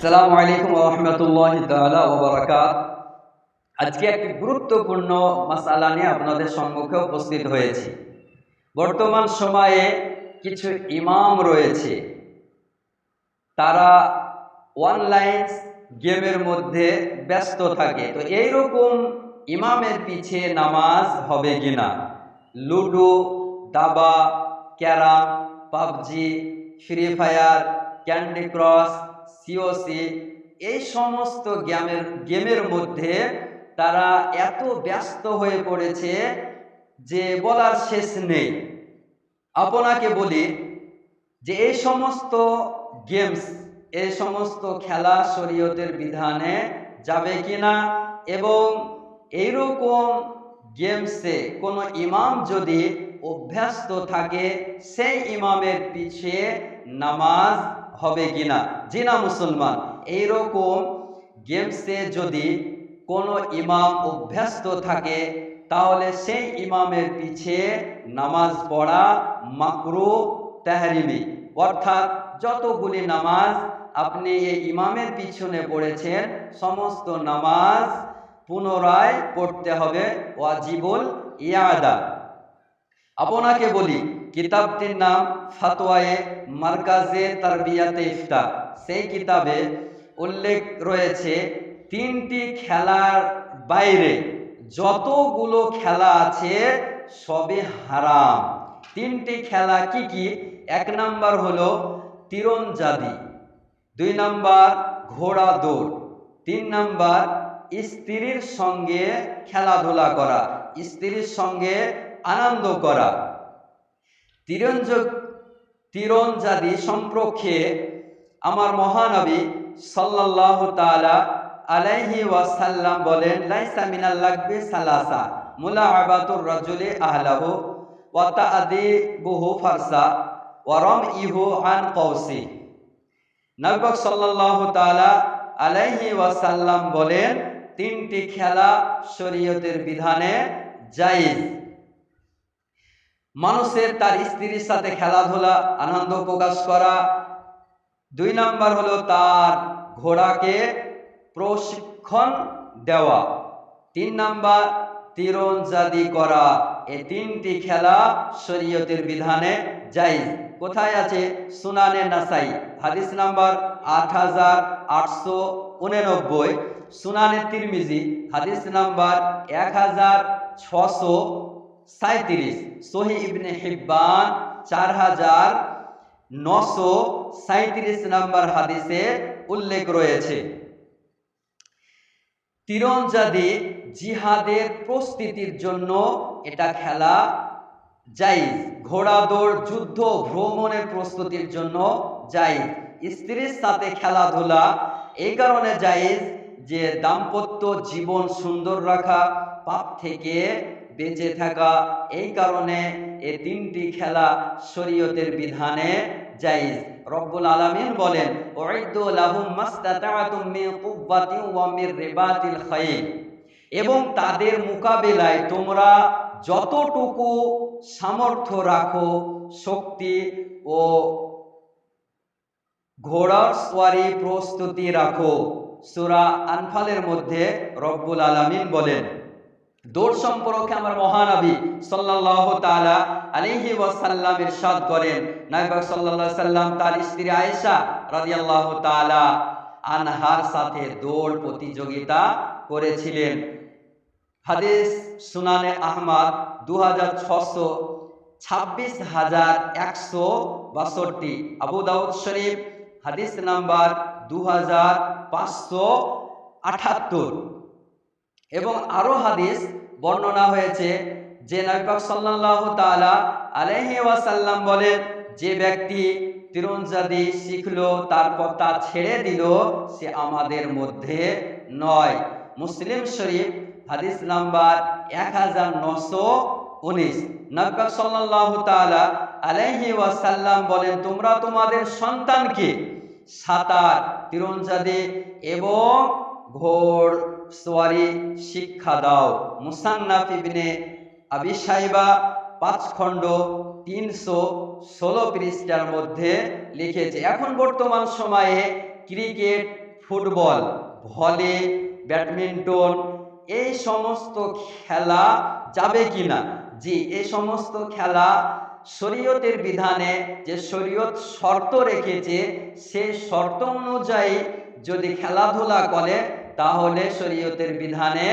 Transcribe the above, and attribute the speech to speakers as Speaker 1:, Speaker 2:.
Speaker 1: আসসালামু আলাইকুম ওয়া রাহমাতুল্লাহি তাআলা ওয়া বারাকাত। আজকে একটি গুরুত্বপূর্ণ মাসআলা নিয়ে আপনাদের সম্মুখে উপস্থিত হয়েছি। বর্তমান সময়ে কিছু ইমাম রয়েছে, তারা অনলাইন গেমের মধ্যে ব্যস্ত থাকে। তো এইরকম ইমামের পিছে নামাজ হবে কিনা? লুডো, দাবা, carrom, PUBG, free fire, candy crush, COC, এই সমস্ত গেমের মধ্যে তারা এত ব্যস্ত হয়ে পড়েছে যে বলার শেষ নেই। আপনাকে বলি যে এই সমস্ত গেমস, এই সমস্ত খেলা শরীয়তের বিধানে যাবে কিনা, এবং এইরকম গেমসে কোনো ইমাম যদি অভ্যস্ত থাকে সেই ইমামের পিছে নামাজ হবে কিনা? জি না মুসলমান, এইরকম গেমসে যদি কোনো ইমাম অভ্যস্ত থাকে তাহলে সেই ইমামের পিছে নামাজ পড়া মাকরুহ তাহরিমি, অর্থাৎ যতগুলি নামাজ আপনি এই ইমামের পিছনে পড়েছেন সমস্ত নামাজ পুনরায় পড়তে হবে, ওয়াজিবুল ইয়াদা। আপনাকে বলি কিতাবটির নাম ফাতওয়ায়ে মারকাজে তারবিয়াতে ইফতা। সেই কিতাবে উল্লেখ রয়েছে তিনটি খেলার বাইরে যতগুলো খেলা আছে সবই হারাম। তিনটি খেলা কি কি? এক নাম্বার হলো তীরন্দাজি, দুই নাম্বার ঘোড়া দৌড়, তিন নাম্বার স্ত্রীর সঙ্গে খেলাধুলা করা, স্ত্রীর সঙ্গে আনন্দ করা। তীরন্দাজি সম্পর্কে আমার মহানবী সাল্লাল্লাহু তাআলা আলাইহি ওয়াসাল্লাম বলেন, লাইসা মিনাল লাগবি সালাসা মুলাআবাতুর রাজুলি আহলাহু ওয়া তা'দিবুহু ফারসা ওয়া রামইহু আন কওসি। নবী সাল্লাল্লাহু তাআলা আলাইহি ওয়াসাল্লাম বলেন, তিনটি খেলা শরীয়তের বিধানে জায়েজ। মানুষের তার স্ত্রীর সাথে খেলাধুলা, আনন্দ প্রকাশ করা। দুই নাম্বার হলো তার ঘোড়াকে প্রশিক্ষণ দেওয়া। তিন নাম্বার তীরন্দাজি করা। এই তিনটি খেলা শরীয়তের বিধানে জায়েজ। কোথায় আছে? সুনানে নাসাই হাদিস নাম্বার 8889, সুনানে তিরমিজি হাদিস নাম্বার 1637, সহিহ ইবনে হিব্বান 4937 নাম্বার হাদিসে উল্লেখ রয়েছে। তীরন্দাজি জিহাদের প্রস্তুতির জন্য এটা খেলা জায়েজ। ঘোড়া দৌড় যুদ্ধ ভ্রমণের প্রস্তুতির জন্য জায়েজ। স্ত্রীর সাথে খেলাধুলা এই কারণে জায়েজ যে দাম্পত্য জীবন সুন্দর রাখা, পাপ থেকে বেঁচে থাকা, এই কারণে এই তিনটি খেলা শরীয়তের বিধানে জায়েজ। রব্বুল আলামিন বলেন, উইদ্দু লাহুম মাসতাতা'তুম মিন কুওয়াতিন ওয়া মির রিবাতিল খাইল, এবং তাদের মোকাবেলায় তোমরা যতটুকু সামর্থ্য রাখো, শক্তি ও ঘোড়ার সওয়ারি প্রস্তুতি রাখো। সূরা আনফালের মধ্যে রব্বুল আলামিন বলেন। দৌড় সম্পর্কে আমার মহানবী সাল্লাল্লাহু তাআলা আলাইহি ওয়াসাল্লাম ইরশাদ করেন, নবী সাল্লাল্লাহু আলাইহি সাল্লাম তার স্ত্রী আয়েশা রাদিয়াল্লাহু তাআলা আনহার সাথে দৌড় প্রতিযোগিতা করেছিলেন। হাদিস সুনানে আহমদ 266162, আবু দাউদ শরীফ হাদিস নাম্বার 2578। এবং আরো হাদিস বর্ণনা হয়েছে যে নবী পাক সাল্লাল্লাহু তাআলা আলাইহি ওয়াসাল্লাম বলেন, যে ব্যক্তি তীরন্দাজি শিখলো তারপর তা ছেড়ে দিল সে আমাদের মধ্যে নয়। মুসলিম শরীফ হাদিস নাম্বার 1919। নবী পাক সাল্লাল্লাহু তাআলা আলাইহি ওয়াসাল্লাম বলেন, তোমরা তোমাদের সন্তানকে সাঁতার, তীরন্দাজি এবং ঘোড় সওয়ারি শিক্ষা দাও। মুসান্নাফ ইবনে আবি শাইবা 5 খণ্ড 316 পৃষ্ঠার মধ্যে লিখেছে। এখন বর্তমান সময়ে ক্রিকেট, ফুটবল, ভলি, ব্যাডমিন্টন এই সমস্ত খেলা যাবে কিনা? জি, এই সমস্ত খেলা শরীয়তের বিধানে যে শরীয়ত শর্ত রেখেছে সেই শর্ত অনুযায়ী যদি খেলাধুলা করে তাহলে শরীয়তের বিধানে